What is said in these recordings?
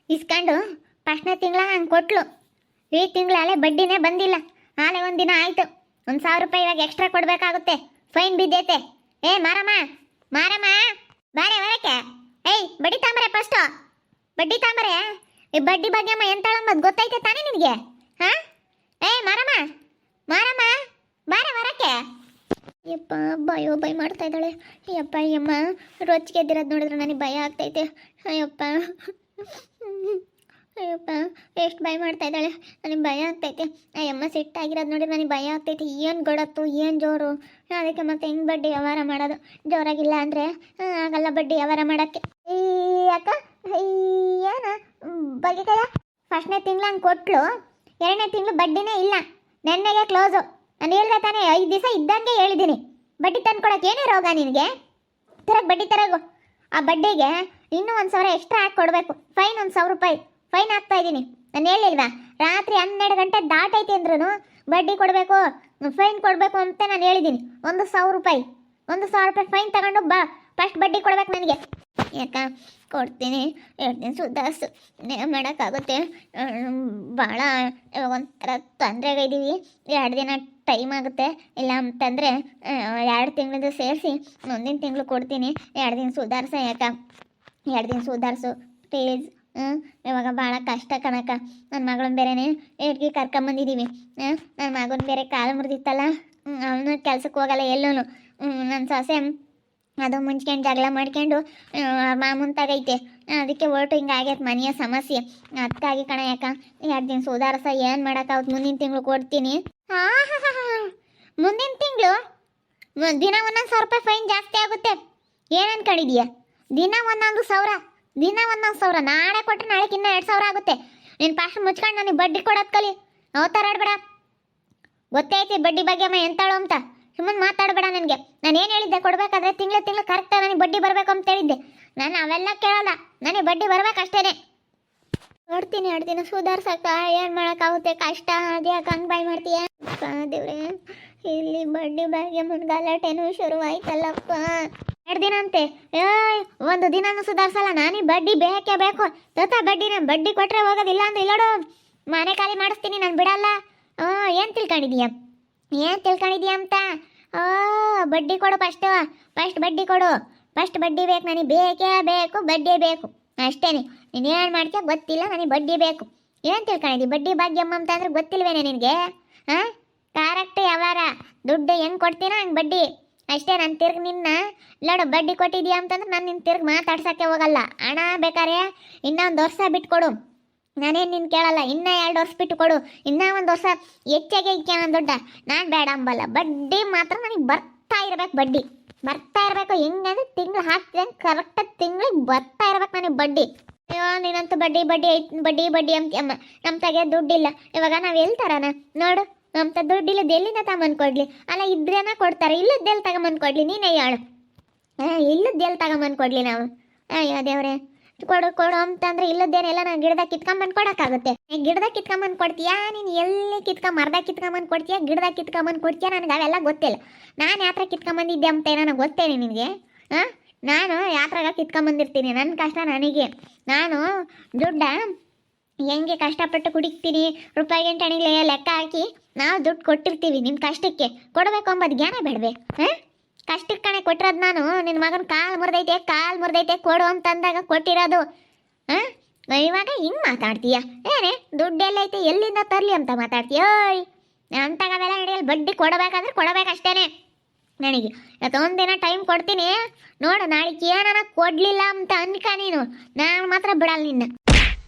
ಇಸ್ಕೊಂಡು ಫಸ್ಟ್ನೇ ತಿಂಗಳ ಹಂಗೆ ಕೊಟ್ಲು. ಈ ತಿಂಗಳ ಅಲೆ ಬಡ್ಡಿನೇ ಬಂದಿಲ್ಲ. ಆಲೆ ಒಂದಿನ ಆಯ್ತು. 1,000 ರೂಪಾಯಿ ಇವಾಗ ಎಕ್ಸ್ಟ್ರಾ ಕೊಡ್ಬೇಕಾಗುತ್ತೆ. ಫೈನ್ ಬಿದ್ದೈತೆ. ಏ ಮಾರಮ್ಮ ಮಾರಮ್ಮ ಬಾರೆ ಹೊರಕ್ಕೆ. ಏಯ್ ಬಡ್ಡಿ ತಾಂಬರೆ ಫಸ್ಟು, ಬಡ್ಡಿ ತಾಂಬರೆ. ಈ ಬಡ್ಡಿ ಬಗ್ಗೆ ಅಮ್ಮ ಎಂತಾಳಂಬದು ಗೊತ್ತೈತೆ ತಾನೇ ನಿನಗೆ? ಹಾ ಏ ಮಾರಮ್ಮ ಮಾರಮ್ಮ ಬಾರೆ ಹೊರಕ್ಕೆ. ಯಪ್ಪ ಭಯ ಮಾಡ್ತಾ ಇದ್ದಾಳೆ. ಯಪ್ಪ ಅಯ್ಯಮ್ಮ ರೊಚ್ಚಿಗೆ ಎದ್ದಿರೋದು ನೋಡಿದ್ರೆ ನನಗೆ ಭಯ ಆಗ್ತೈತೆ. ಅಯ್ಯಪ್ಪ ಅಯ್ಯಪ್ಪ ಎಷ್ಟು ಭಯ ಮಾಡ್ತಾ ಇದ್ದಾಳೆ, ನನಗೆ ಭಯ ಆಗ್ತೈತೆ. ಅಯ್ಯಮ್ಮ ಸಿಟ್ಟಾಗಿರೋದು ನೋಡಿ ನನಗೆ ಭಯ ಆಗ್ತೈತೆ. ಏನು ಗೊಡತ್ತು ಏನು ಜೋರು. ಅದಕ್ಕೆ ಮತ್ತೆ ಹೆಂಗೆ ಬಡ್ಡಿ ವ್ಯವಹಾರ ಮಾಡೋದು? ಜೋರಾಗಿಲ್ಲ ಅಂದರೆ ಆಗಲ್ಲ ಬಡ್ಡಿ ವ್ಯವಹಾರ ಮಾಡೋಕ್ಕೆ. ಅಕ್ಕ ಏನು ಬಗೆಕಯ ಫಸ್ಟ್ನೇ ತಿಂಗಳು ಹಂಗೆ ಕೊಟ್ಲು, 2ನೇ ತಿಂಗಳು ಬಡ್ಡಿನೇ ಇಲ್ಲ. ನೆನ್ನೆಗೆ ಕ್ಲೋಸು. ನಾನು ಹೇಳ್ದೆ ತಾನೇ 5 ದಿವಸ ಇದ್ದಂಗೆ ಹೇಳಿದ್ದೀನಿ. ಬಡ್ಡಿ ತಂದು ಕೊಡೋಕೆ ಏನೇ ರೋಗ ನಿನಗೆ? ತರಗೆ ಬಡ್ಡಿ ತರಗು. ಆ ಬಡ್ಡಿಗೆ ಇನ್ನೂ 1,000 ಎಕ್ಸ್ಟ್ರಾ ಹಾಕಿ ಕೊಡಬೇಕು. ಫೈನ್ 1,000 ರೂಪಾಯಿ ಫೈನ್ ಹಾಕ್ತಾ ಇದ್ದೀನಿ. ನಾನು ಹೇಳಿಲ್ವಾ ರಾತ್ರಿ 12 ಗಂಟೆ ದಾಟೈತಿ ಅಂದ್ರೂ ಬಡ್ಡಿ ಕೊಡಬೇಕು, ಫೈನ್ ಕೊಡಬೇಕು ಅಂತ ನಾನು ಹೇಳಿದ್ದೀನಿ. 1,000 ರೂಪಾಯಿ 1,000 ರೂಪಾಯಿ ಫೈನ್ ತಗೊಂಡು ಫಸ್ಟ್ ಬಡ್ಡಿ ಕೊಡ್ಬೇಕು ನನಗೆ. ಯಾಕ ಕೊಡ್ತೀನಿ ಹೇಳ್ತೀನಿ ಸುಧಾರಿಸು. ಮಾಡೋಕ್ಕಾಗುತ್ತೆ. ಭಾಳ ಒಂಥರ ತೊಂದರೆಗಿದ್ದೀವಿ. 2 ದಿನ ಟೈಮ್ ಆಗುತ್ತೆ. ಇಲ್ಲ ಅಂತಂದರೆ 2 ತಿಂಗಳದ್ದು ಸೇರಿಸಿ ಮುಂದಿನ ತಿಂಗಳು ಕೊಡ್ತೀನಿ. 2 ದಿನ ಸುಧಾರಿಸ. ಯಾಕ 2 ದಿನ ಸುಧಾರಿಸು ಪ್ಲೀಸ್. ಇವಾಗ ಭಾಳ ಕಷ್ಟ ಕಣಕ್ಕ. ನನ್ನ ಮಗಳನ್ನ ಬೇರೆನೇ ಏಟ್ಗೆ ಕರ್ಕೊಂಬಂದಿದ್ದೀವಿ. ನನ್ನ ಮಗನ ಬೇರೆ ಕಾಲು ಮುರಿದಿತ್ತಲ್ಲ, ಅವನು ಕೆಲ್ಸಕ್ಕೆ ಹೋಗಲ್ಲ ಎಲ್ಲೂ. ನನ್ನ ಸೊಸೆ ಅದು ಮುಂಚ್ಕೊಂಡು ಜಗಳ ಮಾಡ್ಕೊಂಡು ಮಾಮೂನ್ ತಗೈತೆ. ಅದಕ್ಕೆ ಹೊರಟು ಹಿಂಗಾಗೈತೆ ಮನೆಯ ಸಮಸ್ಯೆ. ಅದಕ್ಕಾಗಿ ಕಣ ಯಾಕ 2 ದಿನ ಸುಧಾರಿಸ. ಏನು ಮಾಡೋಕ್ಕಾಗುತ್ತೆ? ಮುಂದಿನ ತಿಂಗಳು ಕೊಡ್ತೀನಿ. ಮುಂದಿನ ತಿಂಗಳು ದಿನ 1,000 ರೂಪಾಯಿ ಫೈನ್ ಜಾಸ್ತಿ ಆಗುತ್ತೆ. ಏನು ಅನ್ಕೊಂಡಿದೀಯ? ದಿನ 1,000, ದಿನ 1,000. ನಾಳೆ ಕೊಟ್ಟರೆ ನಾಳೆಗೆ ಇನ್ನೂ 2,000 ಆಗುತ್ತೆ. ನೀನು ಫಸ್ಟ್ ಮುಚ್ಕೊಂಡು ನನಗೆ ಬಡ್ಡಿ ಕೊಡೋದು ಕಲಿ. ಅವತಾರ ಆಡ್ಬೇಡ. ಗೊತ್ತೈತಿ ಬಡ್ಡಿ ಬಗ್ಗೆ ಅಮ್ಮ ಎಂತಾಳು ಅಂತ. ಸುಮ್ಮನೆ ಮಾತಾಡಬೇಡ ನನಗೆ. ನಾನು ಏನು ಹೇಳಿದ್ದೆ? ಕೊಡಬೇಕಾದ್ರೆ ತಿಂಗಳು ಕರೆಕ್ಟಾಗಿ ನನಗೆ ಬಡ್ಡಿ ಬರಬೇಕು ಅಂತ ಹೇಳಿದ್ದೆ. ನಾನು ಅವೆಲ್ಲ ಕೇಳಲ್ಲ. ನನಗೆ ಬಡ್ಡಿ ಬರ್ಬೇಕಷ್ಟೇ. ನೋಡ್ತೀನಿ 2 ದಿನ ಸುಧಾರ್ಸಕ್ಕ. ಏನು ಮಾಡೋಕ್ಕಾಗುತ್ತೆ? ಕಷ್ಟ. ಅದ್ಯಾಕೆ ಹಂಗೆ ಬಾಯ್ ಮಾಡ್ತೀಯ? ದೇವ್ರೆ, ಇಲ್ಲಿ ಬಡ್ಡಿ ಬಗ್ಗೆ ಗಲಾಟೆನೂ ಶುರುವಾಯ್ತಲ್ಲಪ್ಪ. 2 ದಿನ ಅಂತೆ. ಒಂದು ದಿನನೂ ಸುಧಾರಿಸಲ್ಲ. ನಾನು ಬಡ್ಡಿ ಬೇಕೇ ಬೇಕು. ಬಡ್ಡಿನ ಬಡ್ಡಿ ಕೊಟ್ಟರೆ ಹೋಗೋದಿಲ್ಲ ಅಂದ್ರೆ ಇಲ್ಲೋಡು ಮನೆ ಖಾಲಿ ಮಾಡಿಸ್ತೀನಿ. ನಾನು ಬಿಡಲ್ಲ. ಏನು ತಿಳ್ಕೊಂಡಿದೀಯ ಅಂತ? ಬಡ್ಡಿ ಕೊಡು ಫಸ್ಟ್ ಬಡ್ಡಿ ಕೊಡು. ಫಸ್ಟ್ ಬಡ್ಡಿ ಬೇಕು ನನಗೆ. ಬೇಕೇ ಬೇಕು, ಬಡ್ಡಿ ಬೇಕು ಅಷ್ಟೇ. ನೀನು ಏನು ಮಾಡ್ತೀಯ ಗೊತ್ತಿಲ್ಲ, ನನಗೆ ಬಡ್ಡಿ ಬೇಕು. ಏನು ತಿಳ್ಕೊಂಡಿದ್ದೀವಿ? ಬಡ್ಡಿ ಭಾಗ್ಯಮ್ಮ ಅಂತ ಅಂದ್ರೆ ಗೊತ್ತಿಲ್ವೇನೆ ನಿನಗೆ? ಕರೆಕ್ಟ್ ವ್ಯವಹಾರ. ದುಡ್ಡು ಹೆಂಗೆ ಕೊಡ್ತೀನೋ ಹಂಗೆ ಬಡ್ಡಿ ಅಷ್ಟೇ. ನಾನು ತಿರ್ಗಿ ನಿನ್ನ ನೋಡು ಬಡ್ಡಿ ಕೊಟ್ಟಿದ್ಯಾ ಅಂತಂದ್ರೆ ನಾನು ನಿನ್ನ ತಿರ್ಗಿ ಮಾತಾಡ್ಸೋಕ್ಕೆ ಹೋಗಲ್ಲ. ಹಣ ಬೇಕಾರೆ ಇನ್ನೊಂದು ವರ್ಷ ಬಿಟ್ಟು ಕೊಡು. ನಾನೇನು ನಿನ್ನ ಕೇಳಲ್ಲ. ಇನ್ನೂ 2 ವರ್ಷ ಬಿಟ್ಟು ಕೊಡು. ಇನ್ನೂ 1 ವರ್ಷ ಹೆಚ್ಚಾಗೆ ಇಕ್ಕೆ ನನ್ನ ದುಡ್ಡ. ನಾನು ಬೇಡ ಅಂಬಲ್ಲ. ಬಡ್ಡಿ ಮಾತ್ರ ನನಗೆ ಬರ್ತಾ ಇರ್ಬೇಕು. ಬಡ್ಡಿ ಬರ್ತಾ ಇರಬೇಕು. ಹೆಂಗಂದ್ರೆ ತಿಂಗಳು ಹಾಕ್ತೀನಿ ಕರೆಕ್ಟಾಗಿ ತಿಂಗಳಿಗೆ ಬರ್ತಾ ಇರ್ಬೇಕು ನನಗೆ ಬಡ್ಡಿ. ಅಯ್ಯೋ ನೀನಂತೂ ಬಡ್ಡಿ ಬಡ್ಡಿ ಬಡ್ಡಿ ಬಡ್ಡಿ ಅಂತೀಯಮ್ಮ. ನಮ್ಮ ತಗೆ ದುಡ್ಡಿಲ್ಲ. ಇವಾಗ ನಾವು ಎಲ್ಲಿ ತರೋಣ ನೋಡು? ನಮ್ಮ ದುಡ್ಡಿಲ್ಲದ ಎಲ್ಲಿಂದ ತಗೊಂಬಂದು ಕೊಡಲಿ? ಅಲ್ಲ ಇದ್ರೇನ ಕೊಡ್ತಾರೆ. ಇಲ್ಲದ್ದೆಲ್ಲಿ ತಗೊಂಬಂದು ಕೊಡಲಿ? ನೀನೇ ಹೇಳು. ಇಲ್ಲದ್ದೆಲ್ಲಿ ತಗೊಂಬಂದು ಕೊಡಲಿ ನಾವು? ಅಯ್ಯೋ ದೇವ್ರೆ, ಕೊಡು ಅಂತಂದ್ರೆ ಇಲ್ಲದ್ದೇನೆಲ್ಲ ನಾನು ಗಿಡದಾಗ ಕಿತ್ಕೊಂಬಂದು ಕೊಡೋಕ್ಕಾಗುತ್ತೆ? ಗಿಡದಾಗ ಕಿತ್ಕೊಂಬಂದು ಕೊಡ್ತೀಯಾ? ನೀನು ಎಲ್ಲಿ ಮರದಾಗ ಕಿತ್ಕೊಂಬಂದು ಕೊಡ್ತೀಯಾ? ಗಿಡದಾಗ ಕಿತ್ಕೊಂಬಂದು ಕೊಡ್ತೀಯಾ? ನನಗೆ ಅವೆಲ್ಲ ಗೊತ್ತಿಲ್ಲ. ನಾನು ಯಾತ್ರ ಕಿತ್ಕೊಂಬಂದಿದ್ದೆ ಅಂತ ನನಗೆ ಗೊತ್ತೇನೆ ನಿನಗೆ? ನಾನು ಯಾತ್ರಾಗ ಕಿತ್ಕೊಂಬಂದಿರ್ತೀನಿ. ನನ್ನ ಕಷ್ಟ ನನಗೆ. ನಾನು ದುಡ್ಡ ಹೆಂಗೆ ಕಷ್ಟಪಟ್ಟು ಕುಡಿಕ್ತೀನಿ ರೂಪಾಯಿ ಗಂಟೆಣಿಗೆ ಲೆಕ್ಕ ಹಾಕಿ ನಾವು ದುಡ್ಡು ಕೊಟ್ಟಿರ್ತೀವಿ. ನಿಮ್ಮ ಕಷ್ಟಕ್ಕೆ ಕೊಡಬೇಕು ಅಂಬೋದು ಜ್ಞಾನ ಬೇಡವೆ? ಕಷ್ಟಕ್ಕೆ ಕಣೆ ಕೊಟ್ಟಿರೋದು ನಾನು. ನಿನ್ನ ಮಗನ ಕಾಲು ಮುರಿದೈತೆ ಕೊಡು ಅಂತಂದಾಗ ಕೊಟ್ಟಿರೋದು. ಇವಾಗ ಹಿಂಗೆ ಮಾತಾಡ್ತೀಯ? ಏನೇ ದುಡ್ಡೆಲ್ಲೈತೆ ಎಲ್ಲಿಂದ ತರಲಿ ಅಂತ ಮಾತಾಡ್ತೀಯ? ಅಂತಾಗವೆಲ್ಲ ನಡೆಯಲ್ಲ. ಬಡ್ಡಿ ಕೊಡಬೇಕಾದ್ರೆ ಕೊಡಬೇಕಷ್ಟೇ ನನಗೆ. ಇವತ್ತೊಂದು ದಿನ ಟೈಮ್ ಕೊಡ್ತೀನಿ ನೋಡು. ನಾಳೆಗೆ ಏನಾರ ಕೊಡಲಿಲ್ಲ ಅಂತ ಅನ್ಕ ನೀನು, ನಾನು ಮಾತ್ರ ಬಿಡಲ್ಲ ನಿನ್ನ.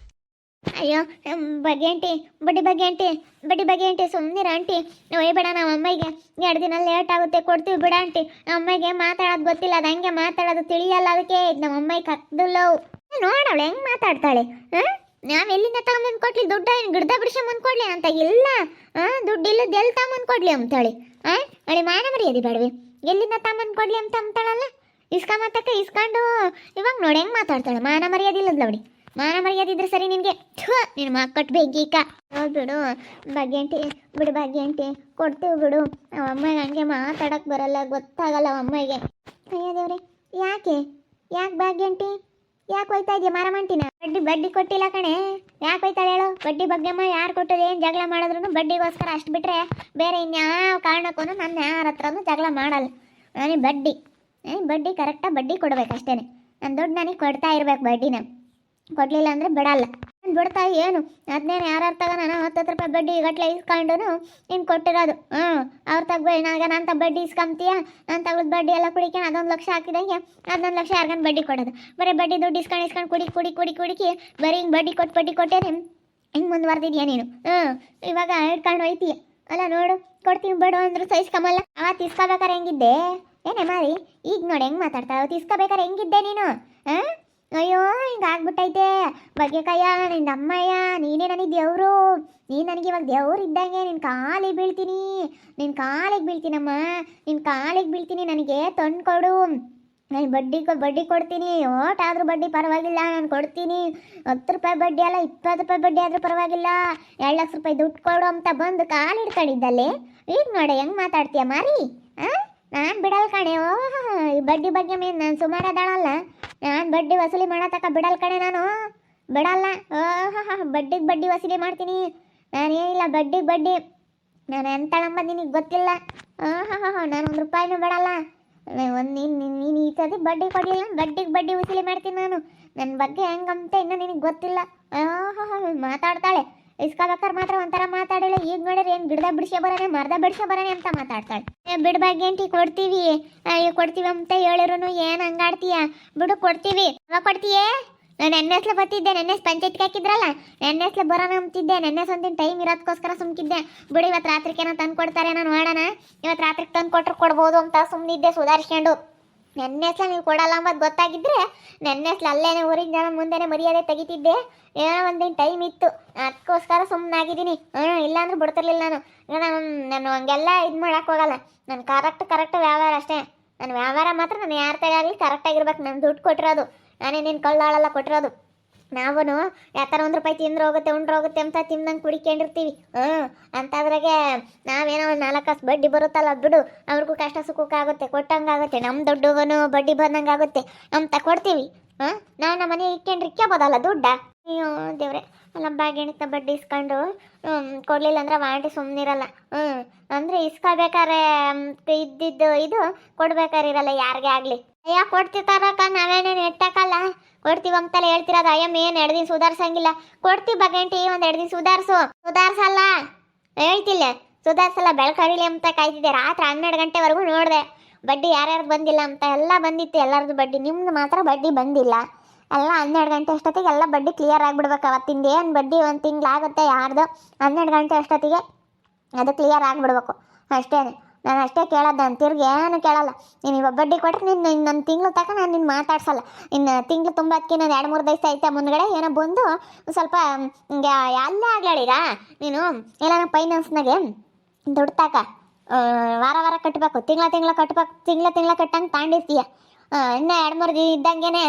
ಅಯ್ಯೋ ಬಡ್ಡಿ ಬಗ್ಗೆ ಆಂಟಿ ಸುಮ್ಮನಿರ ಆಂಟಿ. ಒಯ್ಬೇಡ. ನಮ್ಮ ಅಮ್ಮಗೆ 2 ದಿನ ಲೇಟ್ ಆಗುತ್ತೆ, ಕೊಡ್ತೀವಿ ಬಿಡ ಆಂಟಿ. ನಮ್ಮ ಅಮ್ಮಗೆ ಮಾತಾಡೋದು ಗೊತ್ತಿಲ್ಲ. ಅದು ಹಂಗೆ ಮಾತಾಡೋದು ತಿಳಿಯಲ್ಲ. ಅದಕ್ಕೆ ನಮ್ಮ ಅಮ್ಮಗೆ ಕದ್ದಲ್ಲ. ನೋಡವಳು ಹೆಂಗೆ ಮಾತಾಡ್ತಾಳೆ. ನಾವು ಎಲ್ಲಿಂದ ತಗೊಂಬಂದು ಕೊಡ್ಲಿ? ದುಡ್ಡ ಏನು ಗಿಡದ ಬಿಡಿಸ್ಕೊಂಬಂದು ಕೊಡ್ಲಿ ಅಂತ? ಇಲ್ಲ, ದುಡ್ಡು ಇಲ್ಲದ ಎಲ್ಲಿ ತಗೊಂಬಂದು ಕೊಡ್ಲಿ ಅಂತಾಳೆ. ಅವಳಿ ಮಾನ ಮರ್ಯಾದೆ ಬೇಡವೆ? ಎಲ್ಲಿಂದ ತಗೊಂಬಂದು ಕೊಡ್ಲಿ ಅಂತ ಅಂತಾಳಲ್ಲ. ಇಸ್ಕೊಂಡು ಇವಾಗ ನೋಡಿ ಹೆಂಗೆ ಮಾತಾಡ್ತಾಳೆ. ಮಾನ ಮರ್ಯಾದೆ ಇಲ್ಲದ್ಲ ಅವಳಿ. ಮಾನ ಮರ್ಯಾದೆ ಇದ್ರೆ ಸರಿ ನಿನಗೆ. ನಿನ್ನ ಮಕ್ಕಟ್ಟು ಬೇಕೀಕ ಬಿಡು ಭಾಗ್ಯಂಟಿ ಕೊಡ್ತೀವಿ ಬಿಡು. ಅಮ್ಮಗೆ ಹಂಗೆ ಮಾತಾಡೋಕ್ಕೆ ಬರಲ್ಲ, ಗೊತ್ತಾಗಲ್ಲ ಅಮ್ಮಗೆ. ಅಯ್ಯೋ ದೇವ್ರೆ, ಯಾಕೆ ಭಾಗ್ಯಂಟಿ? ಯಾಕೆ ಹೋಯ್ತಾ ಇದೆಯಾ ಮಾರಮಂಟಿನ? ಬಡ್ಡಿ ಬಡ್ಡಿ ಕೊಟ್ಟಿಲ್ಲ ಕಣೆ, ಯಾಕೆ ಹೋಯ್ತಾಳೆ ಹೇಳು? ಬಡ್ಡಿ ಬಗ್ಗೆಮ್ಮ ಯಾರು ಕೊಟ್ಟರು? ಏನು ಜಗಳ ಮಾಡಿದ್ರು ಬಡ್ಡಿಗೋಸ್ಕರ, ಅಷ್ಟು ಬಿಟ್ಟರೆ ಬೇರೆ ಇನ್ಯಾವ ಕಾರಣಕ್ಕೂ ನಾನು ಯಾರ ಹತ್ರನೂ ಜಗಳ ಮಾಡಲ್ಲ. ನನಗೆ ಬಡ್ಡಿ ಬಡ್ಡಿ ಕರೆಕ್ಟಾಗಿ ಬಡ್ಡಿ ಕೊಡ್ಬೇಕು ಅಷ್ಟೇ. ನನ್ನ ದುಡ್ಡು ನನಗೆ ಕೊಡ್ತಾ ಇರ್ಬೇಕು, ಬಡ್ಡಿನ ಕೊಡಲಿಲ್ಲ ಅಂದರೆ ಬಿಡಲ್ಲ. ನಾನು ಬಿಡ್ತಾ ಏನು 15 ಯಾರು ತಗ ನಾನು 10 ರೂಪಾಯಿ ಬಡ್ಡಿ ಗಟ್ಲೆ ಇಸ್ಕೊಂಡು ಇನ್ನು ಕೊಟ್ಟಿರೋದು. ಅವ್ರು ತಗಬೇಡಿ ನಾನು ತಗ ಬಡ್ಡಿ ಇಸ್ಕೊಂತೀಯ, ನಾನು ತಗೊಳ್ಳೋದು ಬಡ್ಡಿ ಎಲ್ಲ ಕುಡಿಕೊಂಡು ಅದೊಂದು ಲಕ್ಷ ಹಾಕಿದಂಗೆ 11 ಲಕ್ಷ ಯಾರಿಗಾನ ಬಡ್ಡಿ ಕೊಡೋದು. ಬರೀ ಬಡ್ಡಿ ದುಡ್ಡು ಇಸ್ಕೊಂಡು ಕುಡಿಕಿ ಬರೀ ಹಿಂಗೆ ಬಡ್ಡಿ ಕೊಟ್ಟೇನೆ ಹಿಂಗೆ ಮುಂದುವರೆದಿದ್ಯಾ ನೀನು? ಇವಾಗ ಹಿಡ್ಕೊಂಡು ಹೋಯ್ತೀಯ ಅಲ್ಲ, ನೋಡು ಕೊಡ್ತೀವಿ ಬೇಡ ಅಂದ್ರು ಸಹಿಸ್ಕೊಂಬಲ್ಲ. ಅವತ್ತು ಇಸ್ಕೋಬೇಕಾರೆ ಹೆಂಗಿದ್ದೆ ಏನೇ ಮಾರಿ? ಈಗ ನೋಡಿ ಹೆಂಗೆ ಮಾತಾಡ್ತಾಳೆ. ಅವತ್ತು ಇಸ್ಕೋಬೇಕಾರೆ ಹೆಂಗಿದ್ದೆ ನೀನು? ಅಯ್ಯೋ ಹಿಂಗಾಗ್ಬಿಟ್ಟೈತೆ ಬಗ್ಗೆಕಯ್ಯ, ನಿನ್ನ ಅಮ್ಮಯ್ಯ, ನೀನೇ ನನಗೆ ದೇವರು. ನೀನು ನನಗೆ ಇವಾಗ ದೇವ್ರು ಇದ್ದಂಗೆ. ನಿನ್ನ ಕಾಲಿಗೆ ಬೀಳ್ತೀನಮ್ಮ, ನಿನ್ನ ಕಾಲಿಗೆ ಬೀಳ್ತೀನಿ. ನನಗೆ ತಂದು ಕೊಡು, ನಾನು ಬಡ್ಡಿ ಕೊಡ್ತೀನಿ. ಓಟಾದರೂ ಬಡ್ಡಿ ಪರವಾಗಿಲ್ಲ, ನಾನು ಕೊಡ್ತೀನಿ. 10 ರೂಪಾಯಿ ಬಡ್ಡಿ ಅಲ್ಲ, 20 ರೂಪಾಯಿ ಬಡ್ಡಿ ಆದರೂ ಪರವಾಗಿಲ್ಲ, 2 ಲಕ್ಷ ರೂಪಾಯಿ ದುಡ್ಡು ಕೊಡು ಅಂತ ಬಂದು ಕಾಲು ಹಿಡ್ಕೊಂಡಿದ್ದಲ್ಲೇ. ಈಗ ನೋಡಿ ಹೆಂಗೆ ಮಾತಾಡ್ತೀಯ ಮಾರಿ? ನಾನು ಬಿಡಲ್ ಕಣೆ. ಬಡ್ಡಿ ಬಗ್ಗೆ ನಾನು ಸುಮಾರು ಅದಾಳಲ್ಲ, ನಾನು ಬಡ್ಡಿ ವಸೂಲಿ ಮಾಡತಕ್ಕ ಬಿಡಲ್ ಕಣೆ, ನಾನು ಬಿಡಲ್ಲ. ಬಡ್ಡಿಗೆ ಬಡ್ಡಿ ವಸೂಲಿ ಮಾಡ್ತೀನಿ. ನಾನೇನಿಲ್ಲ ಬಡ್ಡಿ. ನಾನು ಎಂತಳಂಬ ನಿನಗೆ ಗೊತ್ತಿಲ್ಲ. ನಾನು 1 ರೂಪಾಯಿನೂ ಬಿಡಲ್ಲ. ನೀನು ಈ ಸತಿ ಬಡ್ಡಿ ಕೊಡಲಿಲ್ಲ, ಬಡ್ಡಿಗೆ ಬಡ್ಡಿ ವಸೂಲಿ ಮಾಡ್ತೀನಿ ನಾನು. ನನ್ನ ಬಗ್ಗೆ ಹೆಂಗಂತ ಇನ್ನೂ ನಿನಗೆ ಗೊತ್ತಿಲ್ಲ. ಮಾತಾಡ್ತಾಳೆ. ಇಸ್ಕೋಬೇಕಾದ್ರೆ ಮಾತ್ರ ಒಂಥರ ಮಾತಾಡಿಲ್ಲ. ಈಗ ನೋಡಿದ್ರೆ ಏನು ಗಿಡದ ಬಿಡಿಸೋ ಬರೋಣ, ಮರದ ಬಿಡಿಸೋ ಬರೋಣ ಅಂತ ಮಾತಾಡ್ತಾಳೆ. ಬಿಡ್ಬಾಗ್ಯಂಟಿ ಕೊಡ್ತೀವಿ, ಅಯ್ಯೋ ಕೊಡ್ತೀವಿ ಅಂತ ಹೇಳಿದ್ರು ಏನು ಹಂಗಾಡ್ತೀಯ? ಬಿಡು ಕೊಡ್ತೀವಿ. ಅವಾಗ ಕೊಡ್ತೀಯೇ? ನಾನು ನೆನ್ನೆಸ್ಲೆ ಬರ್ತಿದ್ದೆ, ನೆನ್ನೆ ಪಂಚಾಯತ್ಗೆ ಹಾಕಿದ್ರಲ್ಲ, ನೆನ್ನೆಸ್ಲೆ ಬರೋಣ ಅಂತಿದ್ದೆ. ನೆನ್ನೆ ಒಂದಿನ ಟೈಮ್ ಇರೋದಕ್ಕೋಸ್ಕರ ಸುಮ್ಕಿದ್ದೆ. ಬಿಡು ಇವತ್ತು ರಾತ್ರಿಗೇನೋ ತಂದು ಕೊಡ್ತಾರೆ, ನಾನು ಮಾಡೋಣ. ಇವತ್ತು ರಾತ್ರಿಗೆ ತಂದು ಕೊಟ್ಟರು ಕೊಡ್ಬೋದು ಅಂತ ಸುಮ್ಮನಿದ್ದೆ ಸುಧಾರಿಸ್ಕೊಂಡು. ನೆನ್ನೆಸ್ಲ ನೀವು ಕೊಡಲ್ಲ ಅಂಬದು ಗೊತ್ತಾಗಿದ್ದರೆ ನೆನ್ನೆಸ್ಲ ಅಲ್ಲೇನೆ ಊರಿನ ಜನ ಮುಂದೆನೇ ಮರ್ಯಾದೆ ತೆಗಿತಿದ್ದೆ. ಏನೋ ಒಂದಿನ ಟೈಮ್ ಇತ್ತು, ಅದಕ್ಕೋಸ್ಕರ ಸುಮ್ಮನಾಗಿದ್ದೀನಿ. ಇಲ್ಲಾಂದ್ರೆ ಬಿಡ್ತಿರ್ಲಿಲ್ಲ ನಾನು. ನಾನು ಹಂಗೆಲ್ಲ ಇದು ಮಾಡೋಕ್ಕೆ ಹೋಗಲ್ಲ. ನಾನು ಕರೆಕ್ಟ್ ವ್ಯವಹಾರ ಅಷ್ಟೇ. ನನ್ನ ವ್ಯವಹಾರ ಮಾತ್ರ ನಾನು ಯಾರ ತಗಾಗಲಿ ಕರೆಕ್ಟಾಗಿರ್ಬೇಕು. ನಾನು ದುಡ್ಡು ಕೊಟ್ಟಿರೋದು ನಾನೇ, ನೀನು ಕಳ್ಳಾಳೆಲ್ಲ ಕೊಟ್ಟಿರೋದು. ನಾವು ಯಾತರ 1 ರೂಪಾಯಿ ತಿಂದ್ರೆ ಹೋಗುತ್ತೆ ಉಂಡ್ರೆ ಹೋಗುತ್ತೆ ಅಂತ ತಿಂದಂಗೆ ಕುಡಿಕೊಂಡಿರ್ತೀವಿ. ಅಂಥದ್ರಾಗೆ ನಾವೇನೋ 4 ಕಾಸು ಬಡ್ಡಿ ಬರುತ್ತಲ್ಲ, ಬಿಡು, ಅವ್ರಿಗೂ ಕಷ್ಟ ಸುಖಕ್ಕಾಗುತ್ತೆ, ಕೊಟ್ಟಂಗಾಗುತ್ತೆ. ನಮ್ಮ ದುಡ್ಡುಗೂ ಬಡ್ಡಿ ಬಂದಂಗಾಗುತ್ತೆ, ನಮ್ಮ ಕೊಡ್ತೀವಿ. ನಾವು ನಮ್ಮ ಮನೆ ಇಕ್ಕೊಂಡ್ರಿಕ್ಕೋಬೋದಲ್ಲ ದುಡ್ಡ. ಅಯ್ಯೋ ದೇವ್ರೆ, ಅಲ್ಲ ಬಾಗಿಣಿತ ಬಡ್ಡಿ ಇಸ್ಕೊಂಡು ಕೊಡಲಿಲ್ಲ ಅಂದ್ರೆ ವಾಂಟಿ ಸುಮ್ಮನಿರಲ್ಲ. ಅಂದರೆ ಇಸ್ಕೋಬೇಕಾರೆ ಇದ್ದಿದ್ದು ಇದು ಕೊಡ್ಬೇಕಾರೆ ಇರಲ್ಲ ಯಾರಿಗೆ ಆಗಲಿ. ಅಯ್ಯ ಕೊಡ್ತಿರ್ತಾರಕ್ಕ, ನಾವೇನೇನು ಎಟ್ಟಕ್ಕಲ್ಲ, ಕೊಡ್ತೀವಿ ಅಂತಲೇ ಹೇಳ್ತಿರೋದು. ಅಯ್ಯಮ್ಮ ಏನು 2 ದಿನ ಸುಧಾರಿಸಂಗಿಲ್ಲ. ಕೊಡ್ತೀವಿ ಬಗಂಟಿ, ಒಂದು 2 ದಿನ ಸುಧಾರಿಸಲ್ಲ ಹೇಳ್ತಿಲ್ಲ, ಸುಧಾರಿಸಲ್ಲ. ಬೆಳ್ಕಡಿಲಿ ಅಂತ ಕಾಯ್ತಿದ್ದೆ. ರಾತ್ರಿ 12 ಗಂಟೆವರೆಗೂ ನೋಡಿದೆ ಬಡ್ಡಿ ಯಾರ್ಯಾರ್ದು ಬಂದಿಲ್ಲ ಅಂತ. ಎಲ್ಲ ಬಂದಿತ್ತು ಎಲ್ಲರದು ಬಡ್ಡಿ, ನಿಮ್ದು ಮಾತ್ರ ಬಡ್ಡಿ ಬಂದಿಲ್ಲ. ಎಲ್ಲ 12 ಗಂಟೆ ಅಷ್ಟೊತ್ತಿಗೆ ಎಲ್ಲ ಬಡ್ಡಿ ಕ್ಲಿಯರ್ ಆಗಿಬಿಡ್ಬೇಕು. ಅವತ್ತಿಂದ ಏನು ಬಡ್ಡಿ 1 ತಿಂಗಳಾಗುತ್ತೆ ಯಾರ್ದು, 12 ಗಂಟೆ ಅಷ್ಟೊತ್ತಿಗೆ ಅದು ಕ್ಲಿಯರ್ ಆಗಿಬಿಡ್ಬೇಕು ಅಷ್ಟೇ. ನಾನು ಅಷ್ಟೇ ಕೇಳೋದು, ನಾನು ತಿರ್ಗಿ ಏನು ಕೇಳಲ್ಲ. ನೀನು ಇವಾಗ ಬಡ್ಡಿ ಕೊಟ್ಟರೆ ನೀನು ನನ್ನ ತಿಂಗಳು ತನಕ ನಾನು ನಿನ್ನ ಮಾತಾಡ್ಸಲ್ಲ. ಇನ್ನು ತಿಂಗಳು ತುಂಬಕ್ಕೆ ನಾನು 2-3 ದಿವಸ ಐತೆ ಮುಂದ್ಗಡೆ ಏನೋ ಬಂದು ಸ್ವಲ್ಪ ಹಿಂಗೆ ಅಲ್ಲೇ ಆಗ್ಲಾಡಿರ ನೀನು ಏನಾರ ಫೈನಾನ್ಸ್ನಾಗೆ ದುಡ್ಡು ತಕ ವಾರ ಕಟ್ಟಬೇಕು, ತಿಂಗಳ ಕಟ್ಟಬೇಕು. ತಿಂಗಳ ಕಟ್ಟಂಗೆ ತಾಂಡಿರ್ತೀಯ. ಇನ್ನು 2-3 ದಿನ ಇದ್ದಂಗೆ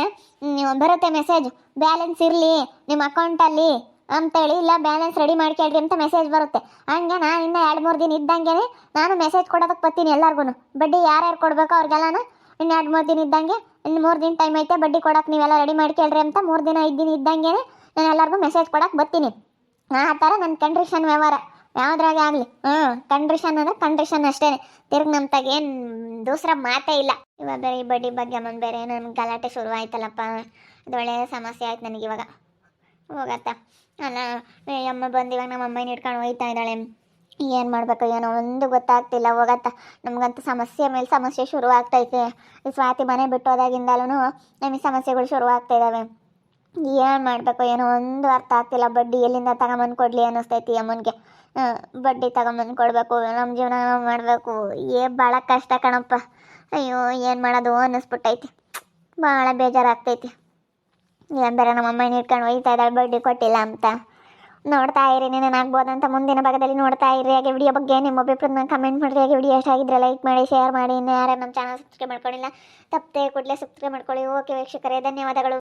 ಬರುತ್ತೆ ಮೆಸೇಜ್, ಬ್ಯಾಲೆನ್ಸ್ ಇರಲಿ ನಿಮ್ಮ ಅಕೌಂಟಲ್ಲಿ ಅಂತೇಳಿ, ಇಲ್ಲ ಬ್ಯಾಲೆನ್ಸ್ ರೆಡಿ ಮಾಡ್ಕೊಳ್ರಿ ಅಂತ ಮೆಸೇಜ್ ಬರುತ್ತೆ. ಹಂಗೆ ನಾನು ಇನ್ನು 2-3 ದಿನ ಇದ್ದಂಗೆ ನಾನು ಮೆಸೇಜ್ ಕೊಡೋದಕ್ಕೆ ಬರ್ತೀನಿ ಎಲ್ಲರಿಗೂ. ಬಡ್ಡಿ ಯಾರ್ಯಾರು ಕೊಡಬೇಕು ಅವ್ರಿಗೆಲ್ಲನೂ ಇನ್ನು 2-3 ದಿನ ಇದ್ದಂಗೆ, ಇನ್ನು 3 ದಿನ ಟೈಮ್ ಐತೆ ಬಡ್ಡಿ ಕೊಡೋಕೆ, ನೀವೆಲ್ಲ ರೆಡಿ ಮಾಡ್ಕೊಳ್ರಿ ಅಂತ 3 ದಿನ 5 ದಿನ ಇದ್ದಂಗೆ ನಾನು ಎಲ್ಲರಿಗೂ ಮೆಸೇಜ್ ಕೊಡೋಕೆ ಬರ್ತೀನಿ. ಆ ಥರ ನನ್ನ ಕಂಡ್ರಿಷನ್ ವ್ಯವಹಾರ ಯಾವುದ್ರಾಗೆ ಆಗಲಿ. ಕಂಡ್ರಿಷನ್ ಅಂದರೆ ಕಂಡ್ರಿಷನ್ ಅಷ್ಟೇ. ತಿರ್ಗಿ ನಮ್ಮ ತಗೇನು ದೂಸರ ಮಾತೇ ಇಲ್ಲ. ಇವಾಗ ಬೇರೆ ಈ ಬಡ್ಡಿ ಬಗ್ಗೆ ಬೇರೆ ನನ್ನ ಗಲಾಟೆ ಶುರು ಆಯ್ತಲ್ಲಪ್ಪ, ಅದು ಒಳ್ಳೆ ಸಮಸ್ಯೆ ಆಯ್ತು ನನಗೆ. ಇವಾಗ ಹೋಗತ್ತಾ ಅಲ್ಲ, ಅಮ್ಮ ಬಂದು ಇವಾಗ ನಮ್ಮ ಅಮ್ಮನ ಇಟ್ಕೊಂಡು ಹೋಗ್ತಾ ಇದ್ದಾಳೆ. ಏನು ಮಾಡಬೇಕು ಏನೋ ಒಂದು ಗೊತ್ತಾಗ್ತಿಲ್ಲ. ಹೋಗತ್ತಾ, ನಮಗಂತೂ ಸಮಸ್ಯೆ ಮೇಲೆ ಸಮಸ್ಯೆ ಶುರು ಆಗ್ತೈತೆ. ಈ ಸ್ವಾತಿ ಮನೆ ಬಿಟ್ಟು ಹೋದಾಗಿಂದಲೂ ನಮಗೆ ಸಮಸ್ಯೆಗಳು ಶುರು ಆಗ್ತಾಯಿದ್ದಾವೆ. ಏನು ಮಾಡಬೇಕು ಏನೋ ಒಂದು ಅರ್ಥ ಆಗ್ತಿಲ್ಲ. ಬಡ್ಡಿ ಎಲ್ಲಿಂದ ತಗೊಂಬಂದು ಕೊಡಲಿ ಅನ್ನಿಸ್ತೈತಿ ಅಮ್ಮನಿಗೆ. ಬಡ್ಡಿ ತಗೊಂಬಂದು ಕೊಡಬೇಕು, ನಮ್ಮ ಜೀವನ ಮಾಡಬೇಕು. ಭಾಳ ಕಷ್ಟ ಕಣಪ್ಪ. ಅಯ್ಯೋ ಏನು ಮಾಡೋದು ಅನ್ನಿಸ್ಬಿಟ್ಟೈತಿ, ಭಾಳ ಬೇಜಾರಾಗ್ತೈತಿ. ಏನು ಬೇರೆ ನಮ್ಮ ಅಮ್ಮನ ಇಟ್ಕೊಂಡು ಹೋಗ್ತಾ ಇದ್ದಾಳೆ ಬಡ್ಡಿ ಕೊಟ್ಟಿಲ್ಲ ಅಂತ. ನೋಡ್ತಾ ಇರಿ, ನೀನೇನಾಗ್ಬೋದಂತ ಮುಂದಿನ ಭಾಗದಲ್ಲಿ ನೋಡ್ತಾ ಇರಿ. ಹಾಗೆ ವಿಡಿಯೋ ಬಗ್ಗೆ ನಿಮ್ಮ ಅಭಿಪ್ರಾಯನ ಕಮೆಂಟ್ ಮಾಡಿರಿ. ಹಾಗೆ ವಿಡಿಯೋ ಇಷ್ಟ ಆಗಿದ್ರೆ ಲೈಕ್ ಮಾಡಿ, ಶೇರ್ ಮಾಡಿ. ಇನ್ನು ಯಾರು ನಮ್ಮ ಚಾನಲ್ ಸಬ್ಸ್ಕ್ರೈಬ್ ಮಾಡ್ಕೊಂಡಿಲ್ಲ ತಪ್ಪದೆ ಕೂಡಲೇ ಸಬ್ಸ್ಕ್ರೈಬ್ ಮಾಡ್ಕೊಳ್ಳಿ. ಓಕೆ ವೀಕ್ಷಕರೇ, ಧನ್ಯವಾದಗಳು.